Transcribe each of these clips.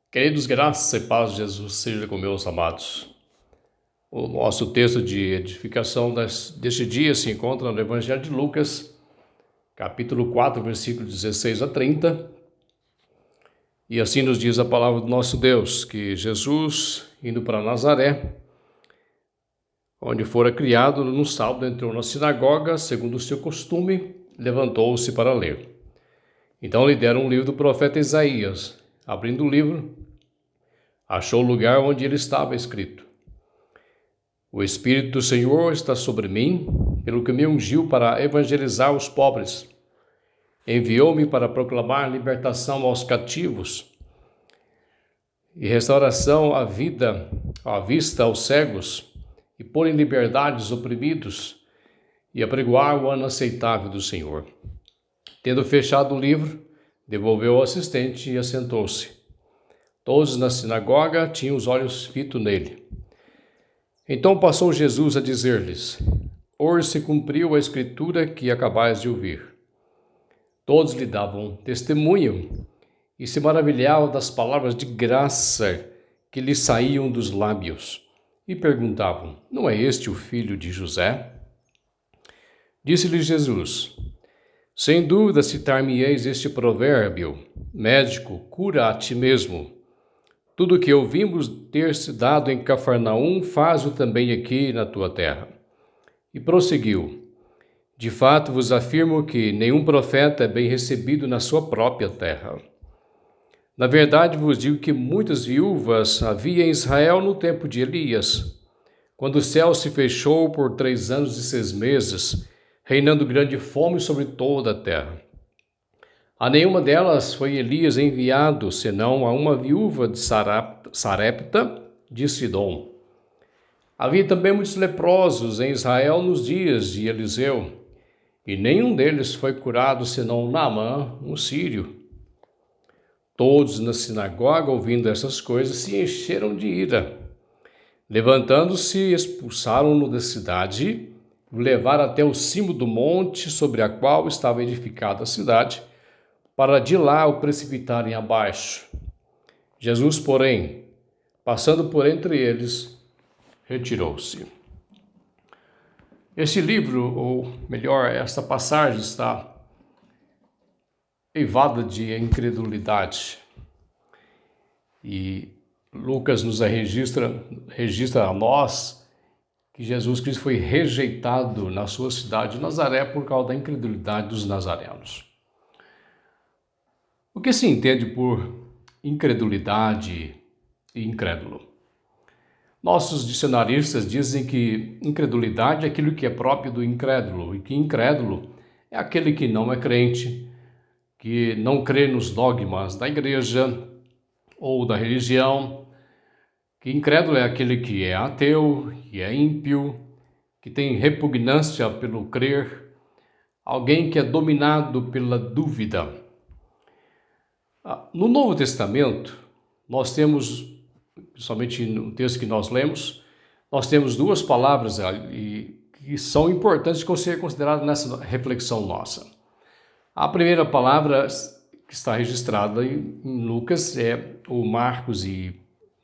Queridos, graças e paz de Jesus seja com meus amados. O nosso texto de edificação deste dia se encontra no Evangelho de Lucas, capítulo 4, versículo 16 a 30. E assim nos diz a palavra do nosso Deus, que Jesus, indo para Nazaré, onde fora criado, no sábado entrou na sinagoga, segundo o seu costume, levantou-se para ler. Então lhe deram um livro do profeta Isaías. Abrindo o livro, achou o lugar onde ele estava escrito: O Espírito do Senhor está sobre mim, pelo que me ungiu para evangelizar os pobres. Enviou-me para proclamar libertação aos cativos e restauração à vista aos cegos, e pôr em liberdade os oprimidos, e apregoar o ano aceitável do Senhor. Tendo fechado o livro, devolveu ao assistente e assentou-se. Todos na sinagoga tinham os olhos fitos nele. Então passou Jesus a dizer-lhes: Hoje se cumpriu a escritura que acabais de ouvir. Todos lhe davam testemunho e se maravilhavam das palavras de graça que lhe saíam dos lábios. E perguntavam: Não é este o filho de José? Disse-lhe Jesus: Sem dúvida citar-me-eis este provérbio: Médico, cura a ti mesmo. Tudo o que ouvimos ter-se dado em Cafarnaum, faz-o também aqui na tua terra. E prosseguiu: De fato vos afirmo que nenhum profeta é bem recebido na sua própria terra. Na verdade vos digo que muitas viúvas havia em Israel no tempo de Elias, quando o céu se fechou por 3 anos e 6 meses, reinando grande fome sobre toda a terra. A nenhuma delas foi Elias enviado, senão a uma viúva de Sarepta de Sidom. Havia também muitos leprosos em Israel nos dias de Eliseu, e nenhum deles foi curado, senão Naamã, um sírio. Todos na sinagoga, ouvindo essas coisas, se encheram de ira. Levantando-se, expulsaram-no da cidade, o levaram até o cimo do monte sobre a qual estava edificada a cidade, para de lá o precipitarem abaixo. Jesus, porém, passando por entre eles, retirou-se. Este livro, ou melhor, esta passagem está eivada de incredulidade. E Lucas nos registra a nós que Jesus Cristo foi rejeitado na sua cidade de Nazaré por causa da incredulidade dos nazarenos. O que se entende por incredulidade e incrédulo? Nossos dicionaristas dizem que incredulidade é aquilo que é próprio do incrédulo, e que incrédulo é aquele que não é crente, que não crê nos dogmas da igreja ou da religião, que incrédulo é aquele que é ateu, que é ímpio, que tem repugnância pelo crer, alguém que é dominado pela dúvida. No Novo Testamento, nós temos, principalmente no texto que nós lemos, nós temos 2 palavras que são importantes de ser consideradas nessa reflexão nossa. A primeira palavra que está registrada em Lucas, o Marcos e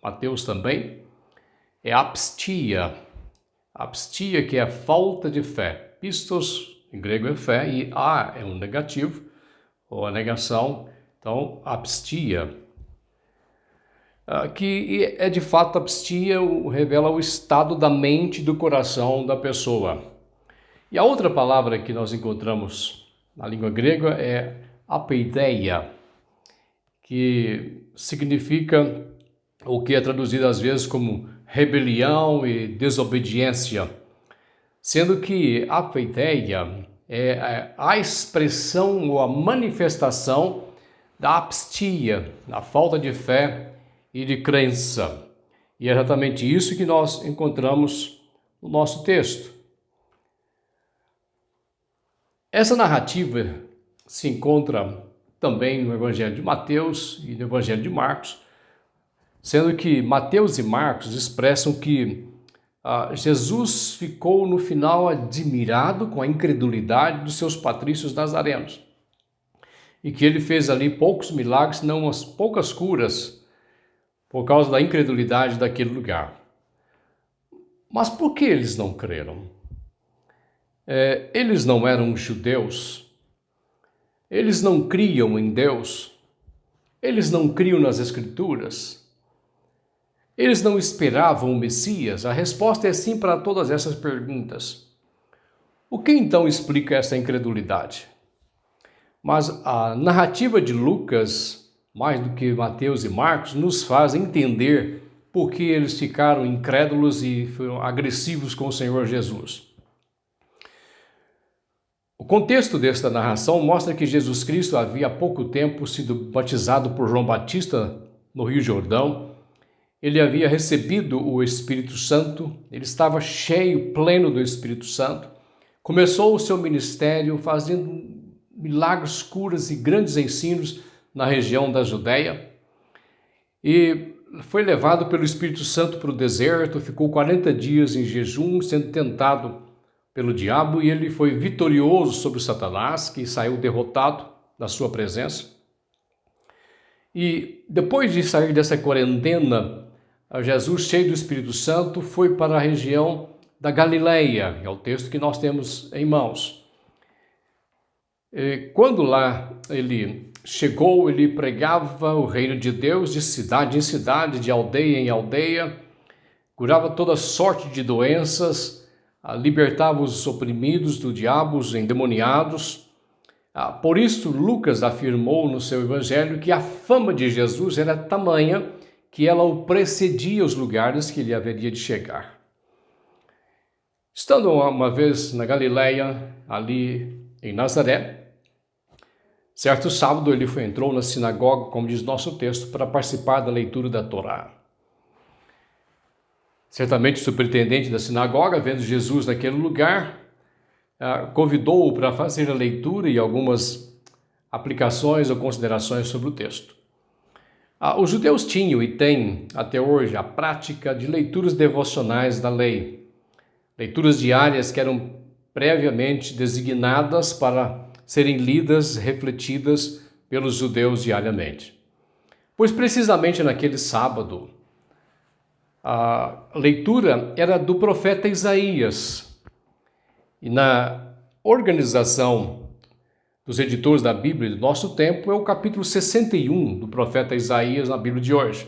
Mateus também, é apstia. Apstia, que é a falta de fé. Pistos, em grego é fé, e a é um negativo, ou a negação. Então, apstia, que é de fato apstia, revela o estado da mente e do coração da pessoa. E a outra palavra que nós encontramos na língua grega é apeideia, que significa o que é traduzido às vezes como rebelião e desobediência, sendo que apeideia é a expressão ou a manifestação da apstia, da falta de fé e de crença. E é exatamente isso que nós encontramos no nosso texto. Essa narrativa se encontra também no Evangelho de Mateus e no Evangelho de Marcos, sendo que Mateus e Marcos expressam que Jesus ficou no final admirado com a incredulidade dos seus patrícios nazarenos. E que ele fez ali poucos milagres, não umas poucas curas, por causa da incredulidade daquele lugar. Mas por que eles não creram? Eles não eram judeus, eles não criam em Deus, eles não criam nas Escrituras, eles não esperavam o Messias. A resposta é sim para todas essas perguntas. O que então explica essa incredulidade? Mas a narrativa de Lucas, mais do que Mateus e Marcos, nos faz entender por que eles ficaram incrédulos e foram agressivos com o Senhor Jesus. O contexto desta narração mostra que Jesus Cristo havia há pouco tempo sido batizado por João Batista no Rio Jordão. Ele havia recebido o Espírito Santo, ele estava cheio, pleno do Espírito Santo. Começou o seu ministério fazendo milagres, curas e grandes ensinos na região da Judéia. E foi levado pelo Espírito Santo para o deserto, ficou 40 dias em jejum, sendo tentado pelo diabo, e ele foi vitorioso sobre Satanás, que saiu derrotado da sua presença. E depois de sair dessa quarentena, Jesus, cheio do Espírito Santo, foi para a região da Galileia, é o texto que nós temos em mãos. E quando lá ele chegou, ele pregava o reino de Deus de cidade em cidade, de aldeia em aldeia, curava toda sorte de doenças, libertava os oprimidos do diabo, os endemoniados. Por isso, Lucas afirmou no seu evangelho que a fama de Jesus era tamanha que ela o precedia os lugares que ele haveria de chegar. Estando uma vez na Galileia, ali em Nazaré, certo sábado ele entrou na sinagoga, como diz nosso texto, para participar da leitura da Torá. Certamente o superintendente da sinagoga, vendo Jesus naquele lugar, convidou-o para fazer a leitura e algumas aplicações ou considerações sobre o texto. Os judeus tinham e têm até hoje a prática de leituras devocionais da lei, leituras diárias que eram previamente designadas para serem lidas, refletidas pelos judeus diariamente. Pois precisamente naquele sábado, a leitura era do profeta Isaías. E na organização dos editores da Bíblia do nosso tempo é o capítulo 61 do profeta Isaías na Bíblia de hoje.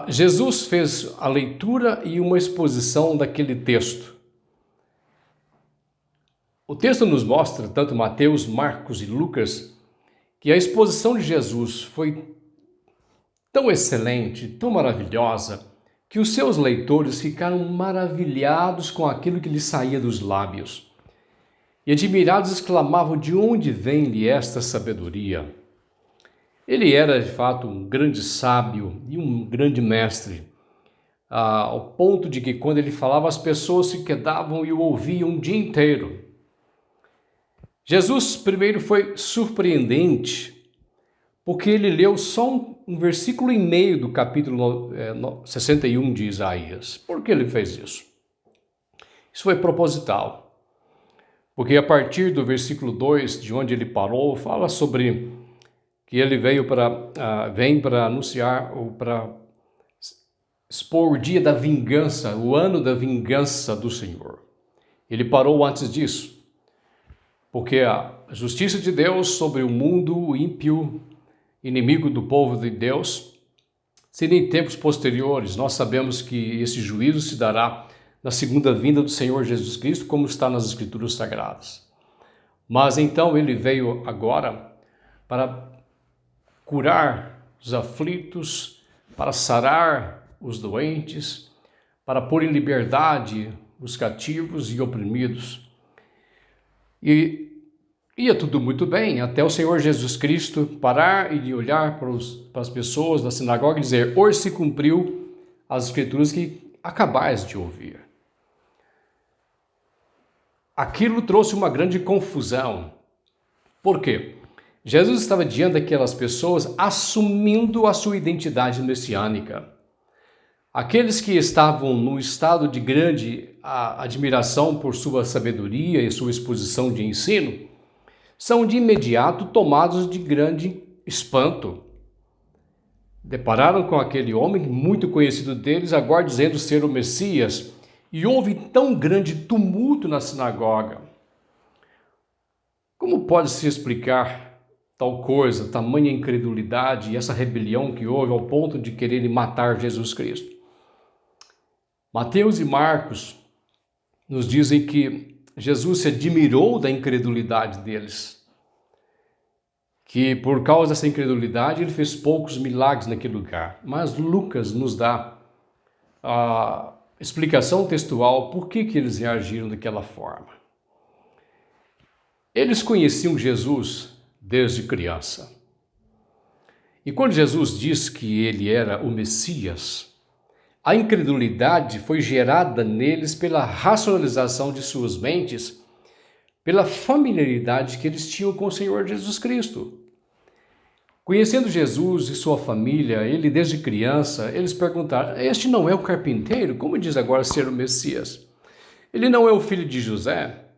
Jesus fez a leitura e uma exposição daquele texto. O texto nos mostra, tanto Mateus, Marcos e Lucas, que a exposição de Jesus foi tão excelente, tão maravilhosa, que os seus leitores ficaram maravilhados com aquilo que lhe saía dos lábios. E admirados exclamavam: de onde vem-lhe esta sabedoria? Ele era, de fato, um grande sábio e um grande mestre, ao ponto de que quando ele falava, as pessoas se quedavam e o ouviam o dia inteiro. Jesus, primeiro, foi surpreendente, porque ele leu só um versículo e meio do capítulo 61 de Isaías. Por que ele fez isso? Isso foi proposital. Porque a partir do versículo 2, de onde ele parou, fala sobre que ele vem para anunciar ou para expor o dia da vingança, o ano da vingança do Senhor. Ele parou antes disso, porque a justiça de Deus sobre o mundo ímpio, inimigo do povo de Deus, seria em tempos posteriores. Nós sabemos que esse juízo se dará na segunda vinda do Senhor Jesus Cristo, como está nas Escrituras Sagradas. Mas então ele veio agora para curar os aflitos, para sarar os doentes, para pôr em liberdade os cativos e oprimidos. E ia tudo muito bem, até o Senhor Jesus Cristo parar e de olhar para as pessoas da sinagoga e dizer: hoje se cumpriu as Escrituras que acabais de ouvir. Aquilo trouxe uma grande confusão. Por quê? Jesus estava diante daquelas pessoas assumindo a sua identidade messiânica. Aqueles que estavam no estado de grande admiração por sua sabedoria e sua exposição de ensino, são de imediato tomados de grande espanto. Depararam com aquele homem muito conhecido deles, agora dizendo ser o Messias, e houve tão grande tumulto na sinagoga. Como pode se explicar tal coisa, tamanha incredulidade e essa rebelião que houve ao ponto de quererem matar Jesus Cristo? Mateus e Marcos nos dizem que Jesus se admirou da incredulidade deles, que por causa dessa incredulidade ele fez poucos milagres naquele lugar. Mas Lucas nos dá a explicação textual por que eles reagiram daquela forma. Eles conheciam Jesus desde criança. E quando Jesus disse que ele era o Messias, a incredulidade foi gerada neles pela racionalização de suas mentes, pela familiaridade que eles tinham com o Senhor Jesus Cristo. Conhecendo Jesus e sua família, ele desde criança, eles perguntaram: este não é o carpinteiro? Como diz agora ser o Messias? Ele não é o filho de José?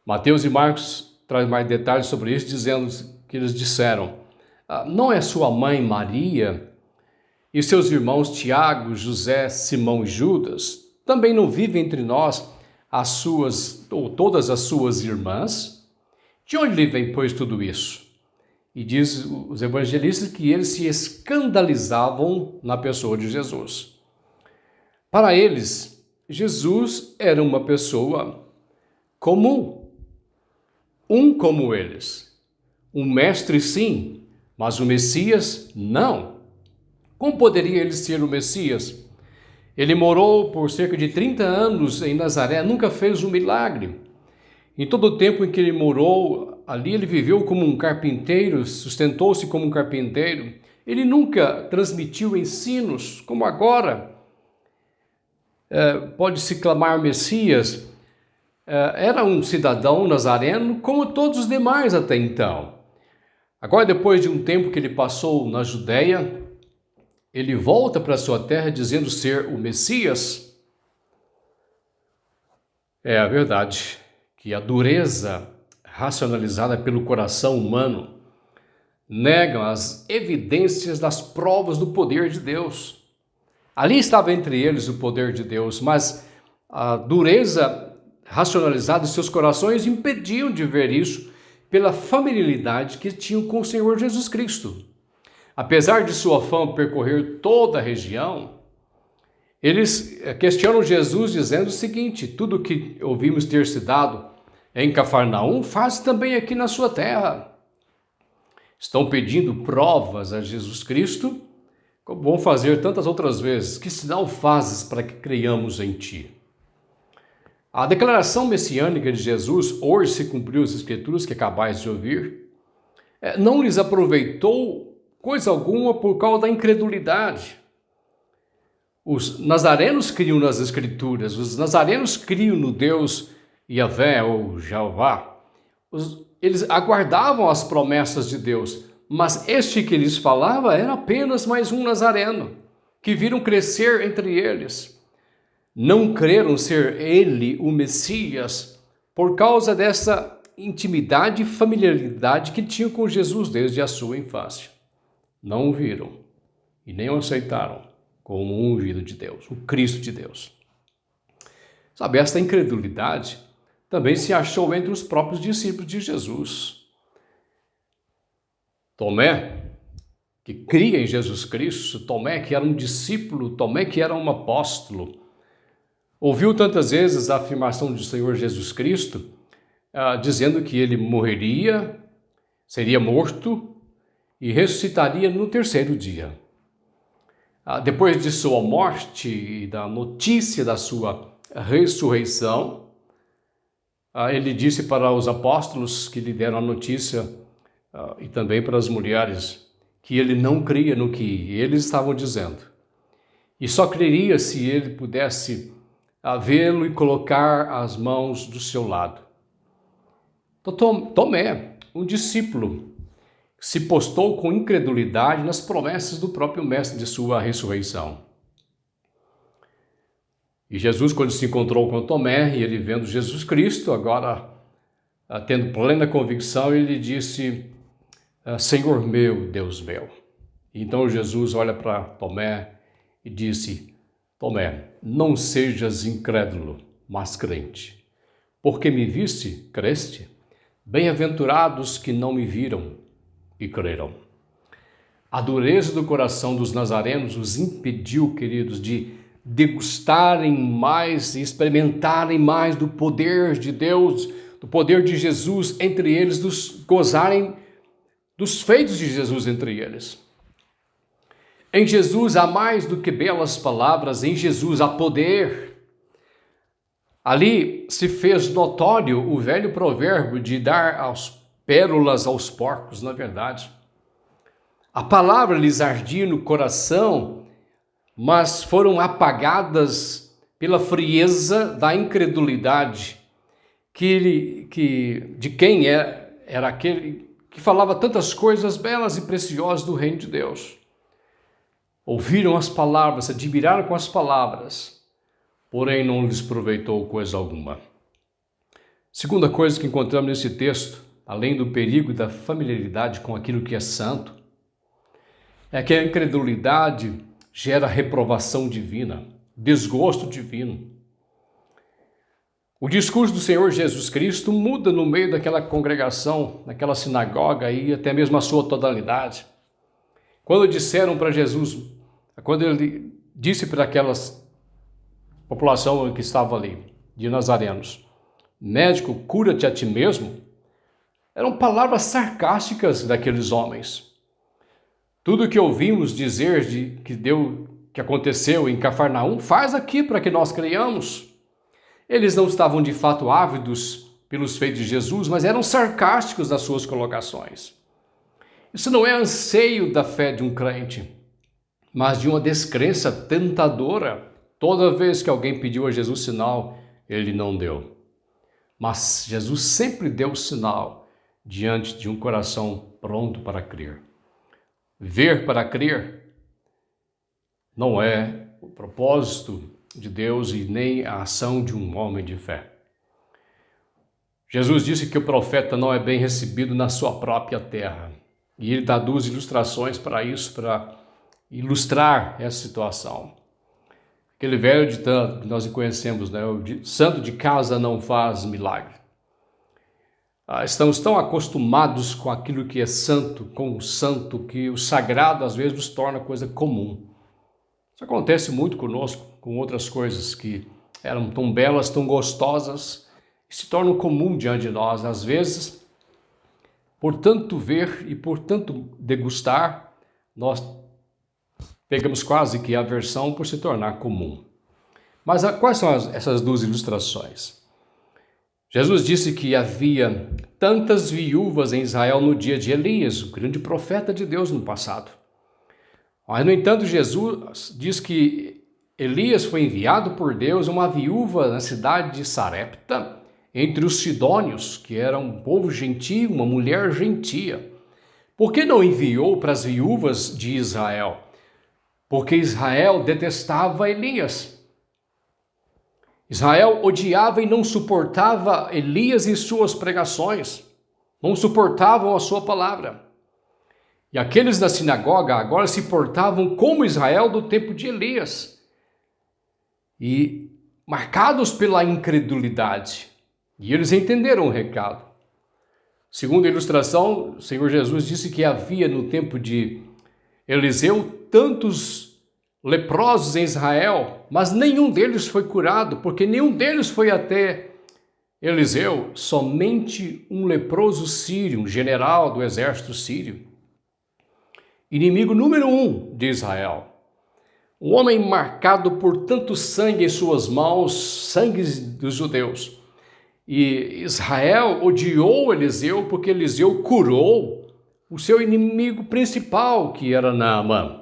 Mateus e Marcos trazem mais detalhes sobre isso, dizendo que eles disseram: não é sua mãe Maria e seus irmãos Tiago, José, Simão e Judas? Também não vivem entre nós todas as suas irmãs? De onde lhe vem, pois, tudo isso? E diz os evangelistas que eles se escandalizavam na pessoa de Jesus. Para eles, Jesus era uma pessoa comum, um como eles. Um mestre, sim, mas o Messias, não. Como poderia ele ser o Messias? Ele morou por cerca de 30 anos em Nazaré, nunca fez um milagre. Em todo o tempo em que ele morou ali, ele viveu como um carpinteiro, sustentou-se como um carpinteiro. Ele nunca transmitiu ensinos, como agora. Pode-se clamar Messias. Era um cidadão nazareno como todos os demais até então. Agora, depois de um tempo que ele passou na Judéia, ele volta para sua terra dizendo ser o Messias. É a verdade que a dureza racionalizada pelo coração humano nega as evidências das provas do poder de Deus. Ali estava entre eles o poder de Deus, mas a dureza racionalizada de seus corações impediam de ver isso pela familiaridade que tinham com o Senhor Jesus Cristo. Apesar de sua fama percorrer toda a região, eles questionam Jesus dizendo o seguinte: tudo que ouvimos ter se dado em Cafarnaum, faz também aqui na sua terra. Estão pedindo provas a Jesus Cristo, como vão fazer tantas outras vezes. Que sinal fazes para que creiamos em ti? A declaração messiânica de Jesus, hoje se cumpriu as escrituras que acabais de ouvir, não lhes aproveitou coisa alguma por causa da incredulidade. Os nazarenos criam nas escrituras, os nazarenos criam no Deus Yahvé ou Jeová. Eles aguardavam as promessas de Deus, mas este que lhes falava era apenas mais um nazareno, que viram crescer entre eles. Não creram ser ele o Messias por causa dessa intimidade e familiaridade que tinham com Jesus desde a sua infância. Não o viram e nem o aceitaram como um ungido de Deus, o Cristo de Deus. Sabe, esta incredulidade também se achou entre os próprios discípulos de Jesus. Tomé, que cria em Jesus Cristo, Tomé que era um discípulo, Tomé que era um apóstolo, ouviu tantas vezes a afirmação do Senhor Jesus Cristo, dizendo que ele morreria, seria morto e ressuscitaria no terceiro dia. Depois de sua morte e da notícia da sua ressurreição, ele disse para os apóstolos que lhe deram a notícia e também para as mulheres que ele não cria no que eles estavam dizendo. E só creria se ele pudesse vê-lo e colocar as mãos do seu lado. Então, Tomé, um discípulo, se postou com incredulidade nas promessas do próprio Mestre de sua ressurreição. E Jesus, quando se encontrou com Tomé, e ele vendo Jesus Cristo, agora tendo plena convicção, ele disse: Senhor meu, Deus meu. Então Jesus olha para Tomé e disse: Tomé, não sejas incrédulo, mas crente. Porque me viste, creste? Bem-aventurados que não me viram e creram. A dureza do coração dos nazarenos os impediu, queridos, de degustarem mais e experimentarem mais do poder de Deus, do poder de Jesus entre eles, gozarem dos feitos de Jesus entre eles. Em Jesus há mais do que belas palavras, em Jesus há poder. Ali se fez notório o velho provérbio de dar pérolas aos porcos, na verdade. A palavra lhes ardia no coração, mas foram apagadas pela frieza da incredulidade de quem era aquele que falava tantas coisas belas e preciosas do reino de Deus. Ouviram as palavras, se admiraram com as palavras, porém não lhes aproveitou coisa alguma. Segunda coisa que encontramos nesse texto, além do perigo da familiaridade com aquilo que é santo, é que a incredulidade gera reprovação divina, desgosto divino. O discurso do Senhor Jesus Cristo muda no meio daquela congregação, naquela sinagoga e até mesmo a sua totalidade. Quando disseram para Jesus, quando ele disse para aquela população que estava ali, de nazarenos, médico, cura-te a ti mesmo, eram palavras sarcásticas daqueles homens. Tudo que ouvimos dizer que aconteceu em Cafarnaum, faz aqui para que nós creiamos. Eles não estavam de fato ávidos pelos feitos de Jesus, mas eram sarcásticos nas suas colocações. Isso não é anseio da fé de um crente, mas de uma descrença tentadora. Toda vez que alguém pediu a Jesus sinal, ele não deu. Mas Jesus sempre deu sinal diante de um coração pronto para crer. Ver para crer não é o propósito de Deus e nem a ação de um homem de fé. Jesus disse que o profeta não é bem recebido na sua própria terra. E ele dá duas ilustrações para isso, para ilustrar essa situação. Aquele velho ditado que nós conhecemos, né? O santo de casa não faz milagre. Estamos tão acostumados com aquilo que é santo, com o santo, que o sagrado às vezes nos torna coisa comum. Isso acontece muito conosco, com outras coisas que eram tão belas, tão gostosas, e se tornam comum diante de nós. Às vezes, por tanto ver e por tanto degustar, nós pegamos quase que a aversão por se tornar comum. Mas quais são essas duas ilustrações? Jesus disse que havia tantas viúvas em Israel no dia de Elias, o grande profeta de Deus no passado. Mas, no entanto, Jesus diz que Elias foi enviado por Deus a uma viúva na cidade de Sarepta, entre os sidônios, que era um povo gentio, uma mulher gentia. Por que não enviou para as viúvas de Israel? Porque Israel detestava Elias. Israel odiava e não suportava Elias e suas pregações, não suportavam a sua palavra. E aqueles da sinagoga agora se portavam como Israel do tempo de Elias, e marcados pela incredulidade. E eles entenderam o recado. Segundo a ilustração, o Senhor Jesus disse que havia no tempo de Eliseu tantos leprosos em Israel, mas nenhum deles foi curado, porque nenhum deles foi até Eliseu, somente um leproso sírio, um general do exército sírio, inimigo número 1 de Israel. Um homem marcado por tanto sangue em suas mãos, sangue dos judeus. E Israel odiou Eliseu porque Eliseu curou o seu inimigo principal, que era Naamã.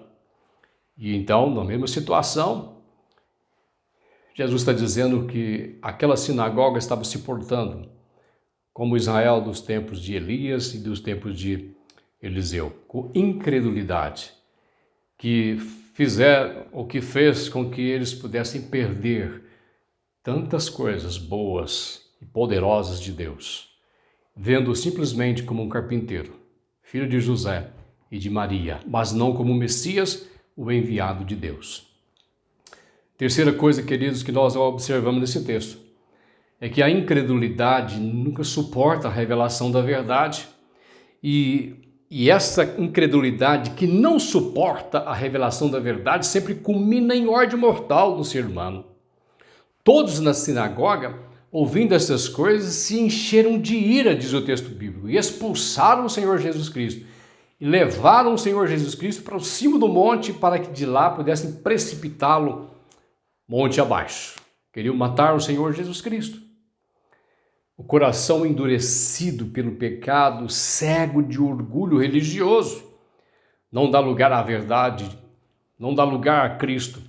E então, na mesma situação, Jesus está dizendo que aquela sinagoga estava se portando como Israel dos tempos de Elias e dos tempos de Eliseu, com incredulidade, que fez com que eles pudessem perder tantas coisas boas e poderosas de Deus, vendo-o simplesmente como um carpinteiro, filho de José e de Maria, mas não como o Messias, o enviado de Deus. Terceira coisa, queridos, que nós observamos nesse texto é que a incredulidade nunca suporta a revelação da verdade e essa incredulidade que não suporta a revelação da verdade sempre culmina em ódio mortal do ser humano. Todos na sinagoga, ouvindo essas coisas, se encheram de ira, diz o texto bíblico, e expulsaram o Senhor Jesus Cristo. E levaram o Senhor Jesus Cristo para o cimo do monte para que de lá pudessem precipitá-lo monte abaixo. Queriam matar o Senhor Jesus Cristo. O coração endurecido pelo pecado, cego de orgulho religioso, não dá lugar à verdade, não dá lugar a Cristo,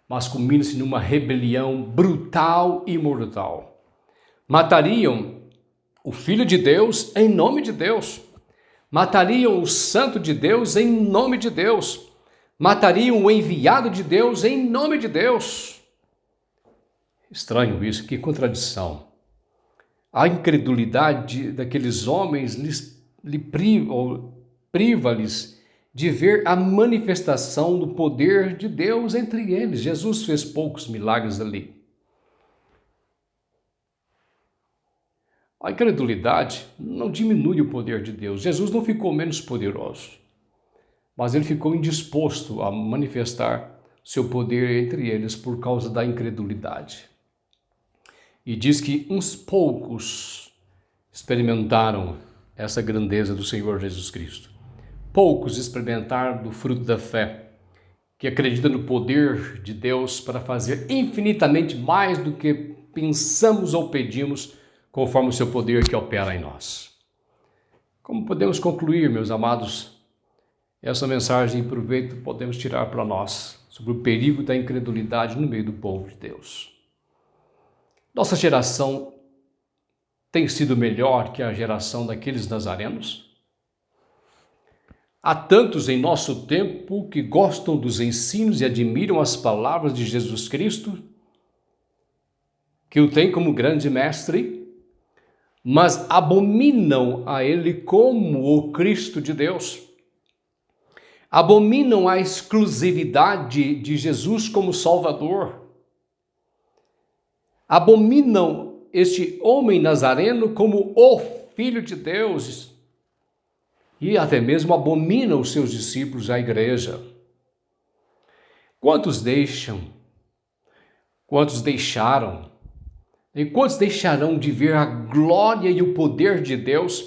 mas culmina-se numa rebelião brutal e mortal. Matariam o Filho de Deus em nome de Deus. Matariam o Santo de Deus em nome de Deus. Matariam o enviado de Deus em nome de Deus. Estranho isso, que contradição. A incredulidade daqueles homens priva-lhes de ver a manifestação do poder de Deus entre eles. Jesus fez poucos milagres ali. A incredulidade não diminui o poder de Deus. Jesus não ficou menos poderoso, mas ele ficou indisposto a manifestar seu poder entre eles por causa da incredulidade. E diz que uns poucos experimentaram essa grandeza do Senhor Jesus Cristo. Poucos experimentaram do fruto da fé, que acredita no poder de Deus para fazer infinitamente mais do que pensamos ou pedimos, conforme o seu poder que opera em nós. Como podemos concluir, meus amados, essa mensagem de proveito podemos tirar para nós sobre o perigo da incredulidade no meio do povo de Deus. Nossa geração tem sido melhor que a geração daqueles nazarenos? Há tantos em nosso tempo que gostam dos ensinos e admiram as palavras de Jesus Cristo, que o têm como grande mestre, mas abominam a ele como o Cristo de Deus. Abominam a exclusividade de Jesus como Salvador. Abominam este homem nazareno como o Filho de Deus e até mesmo abominam os seus discípulos, a igreja. Quantos deixam? Quantos deixaram? E quantos deixarão de ver a glória e o poder de Deus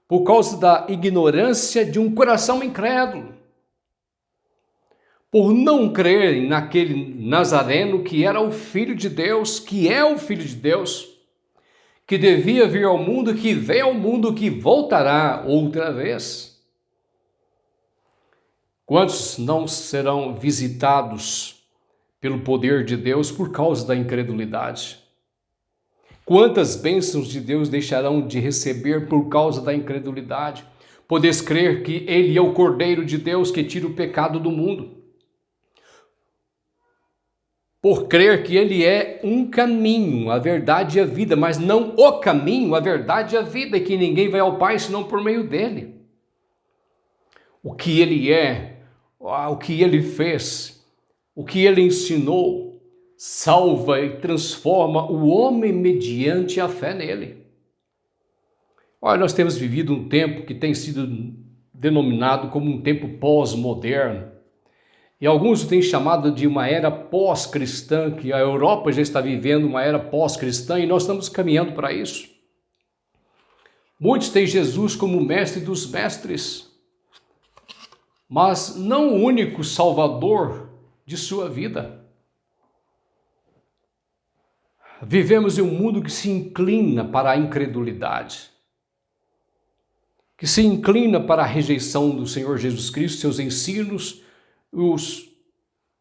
por causa da ignorância de um coração incrédulo? Por não crerem naquele Nazareno que era o Filho de Deus, que é o Filho de Deus, que devia vir ao mundo, que veio ao mundo, que voltará outra vez. Quantos não serão visitados pelo poder de Deus por causa da incredulidade? Quantas bênçãos de Deus deixarão de receber por causa da incredulidade? Podes crer que Ele é o Cordeiro de Deus que tira o pecado do mundo. Por crer que Ele é um caminho, a verdade e a vida, mas não o caminho, a verdade e a vida, e que ninguém vai ao Pai senão por meio dEle. O que Ele é, o que Ele fez, o que Ele ensinou, salva e transforma o homem mediante a fé nele. Olha, nós temos vivido um tempo que tem sido denominado como um tempo pós-moderno. E alguns têm chamado de uma era pós-cristã, que a Europa já está vivendo uma era pós-cristã e nós estamos caminhando para isso. Muitos têm Jesus como mestre dos mestres, mas não o único salvador de sua vida. Vivemos em um mundo que se inclina para a incredulidade, que se inclina para a rejeição do Senhor Jesus Cristo, seus ensinos, os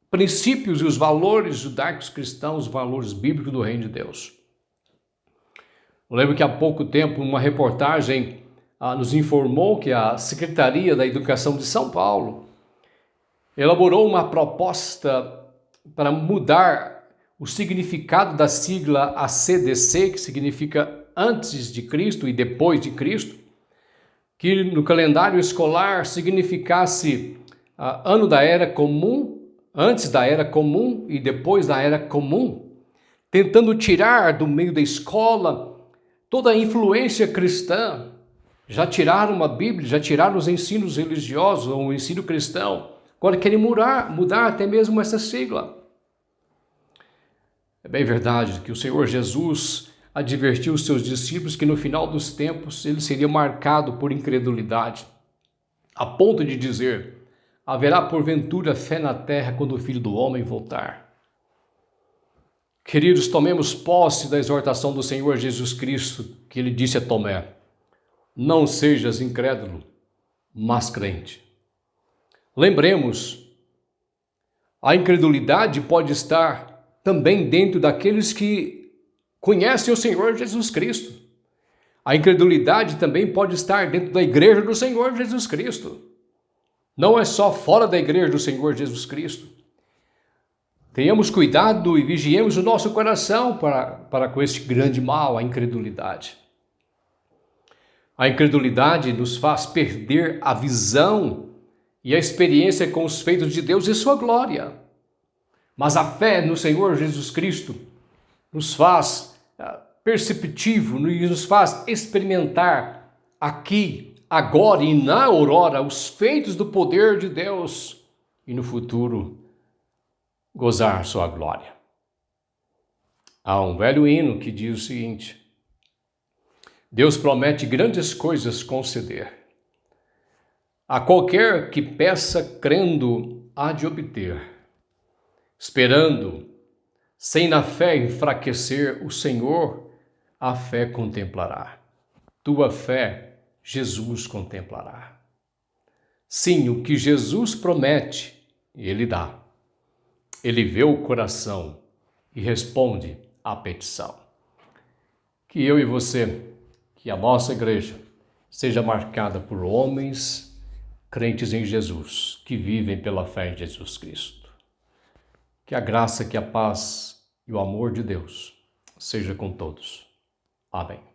princípios e os valores judaicos cristãos, os valores bíblicos do reino de Deus. Eu lembro que há pouco tempo uma reportagem nos informou que a Secretaria da Educação de São Paulo elaborou uma proposta para mudar o significado da sigla ACDC, que significa antes de Cristo e depois de Cristo, que no calendário escolar significasse ano da Era Comum, antes da Era Comum e depois da Era Comum, tentando tirar do meio da escola toda a influência cristã. Já tiraram a Bíblia, já tiraram os ensinos religiosos, ou o ensino cristão. Agora querem mudar até mesmo essa sigla. É bem verdade que o Senhor Jesus advertiu os seus discípulos que no final dos tempos ele seria marcado por incredulidade, a ponto de dizer: haverá porventura fé na terra quando o Filho do Homem voltar. Queridos, tomemos posse da exortação do Senhor Jesus Cristo, que ele disse a Tomé: não sejas incrédulo, mas crente. Lembremos, a incredulidade pode estar também dentro daqueles que conhecem o Senhor Jesus Cristo. A incredulidade também pode estar dentro da igreja do Senhor Jesus Cristo. Não é só fora da igreja do Senhor Jesus Cristo. Tenhamos cuidado e vigiemos o nosso coração para com este grande mal, a incredulidade. A incredulidade nos faz perder a visão e a experiência com os feitos de Deus e sua glória. Mas a fé no Senhor Jesus Cristo nos faz perceptivo e nos faz experimentar aqui, agora e na aurora os feitos do poder de Deus e no futuro gozar sua glória. Há um velho hino que diz o seguinte: Deus promete grandes coisas conceder. A qualquer que peça crendo há de obter. Esperando, sem na fé enfraquecer, o Senhor a fé contemplará. Tua fé Jesus contemplará. Sim, o que Jesus promete, Ele dá. Ele vê o coração e responde à petição. Que eu e você, que a nossa igreja seja marcada por homens crentes em Jesus, que vivem pela fé em Jesus Cristo. Que a graça, que a paz e o amor de Deus seja com todos. Amém.